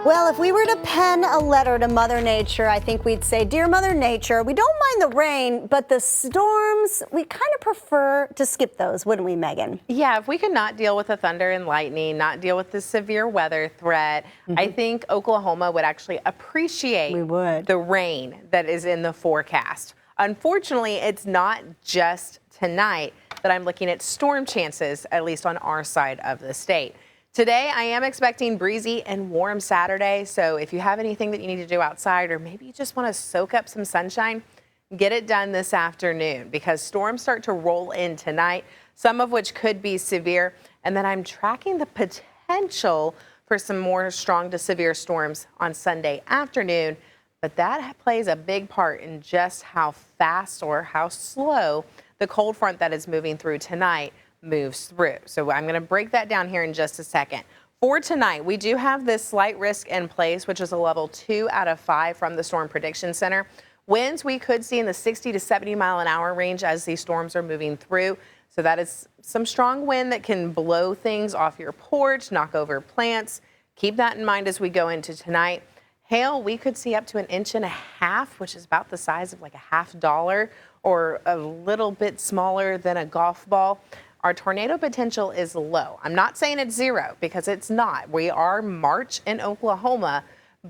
Well, if we were to pen a letter to Mother Nature, I think we'd say, Dear Mother Nature, we don't mind the rain, but the storms, we kind of prefer to skip those, wouldn't we, Megan? Yeah, if we could not deal with the thunder and lightning, not deal with the severe weather threat, I think Oklahoma would actually appreciate the rain that is in the forecast. Unfortunately, it's not just tonight that I'm looking at storm chances, at least on our side of the state. Today, I am expecting breezy and warm Saturday, so if you have anything that you need to do outside or maybe you just want to soak up some sunshine, get it done this afternoon because storms start to roll in tonight, some of which could be severe, and then I'm tracking the potential for some more strong to severe storms on Sunday afternoon, but that plays a big part in just how fast or how slow the cold front that is moving through tonight moves through. So I'm going to break that down here in just a second. For tonight, we do have this slight risk in place, which is a level 2 out of 5 from the Storm Prediction Center. Winds we could see in the 60 to 70 mile an hour range as these storms are moving through. So that is some strong wind that can blow things off your porch, knock over plants. Keep that in mind as we go into tonight. Hail, we could see up to 1.5 inches, which is about the size of like a $50 or a little bit smaller than a golf ball. Our tornado potential is low. I'm not saying it's zero because it's not. We are March in Oklahoma,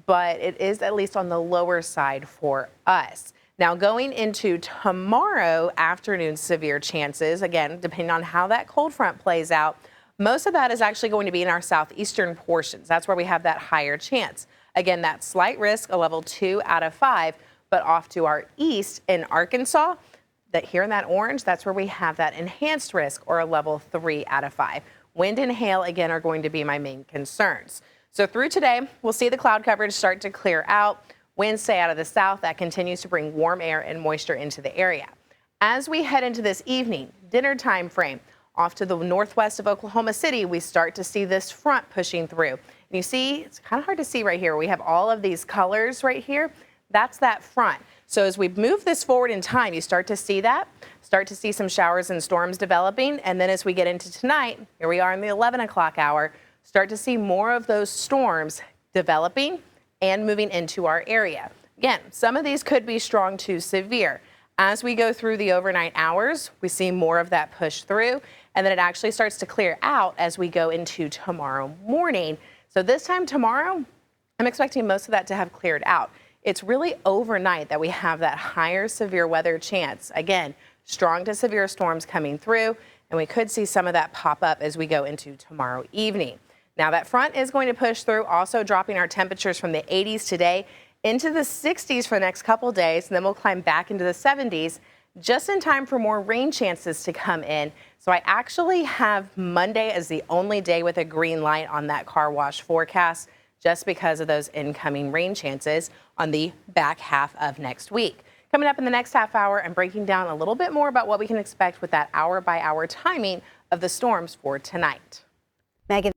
but it is at least on the lower side for us. Now going into tomorrow afternoon, severe chances, again, depending on how that cold front plays out, most of that is actually going to be in our southeastern portions. That's where we have that higher chance. Again, that slight risk, a level 2 out of 5, but off to our east in Arkansas, that here in that orange, that's where we have that enhanced risk or a level 3 out of 5. Wind and hail, again, are going to be my main concerns. So through today, we'll see the cloud coverage start to clear out. Winds stay out of the south. That continues to bring warm air and moisture into the area. As we head into this evening, dinner time frame, off to the northwest of Oklahoma City, we start to see this front pushing through. And you see, it's kind of hard to see right here. We have all of these colors right here. That's that front. So as we move this forward in time, you start to see that, start to see some showers and storms developing. And then as we get into tonight, here we are in the 11 o'clock hour, start to see more of those storms developing and moving into our area. Again, some of these could be strong to severe. As we go through the overnight hours, we see more of that push through, and then it actually starts to clear out as we go into tomorrow morning. So this time tomorrow, I'm expecting most of that to have cleared out. It's really overnight that we have that higher severe weather chance. Again, strong to severe storms coming through, and we could see some of that pop up as we go into tomorrow evening. Now that front is going to push through, also dropping our temperatures from the 80s today into the 60s for the next couple days, and then we'll climb back into the 70s just in time for more rain chances to come in. So I actually have Monday as the only day with a green light on that car wash forecast, just because of those incoming rain chances on the back half of next week. Coming up in the next half hour, I'm breaking down a little bit more about what we can expect with that hour-by-hour timing of the storms for tonight. Megan.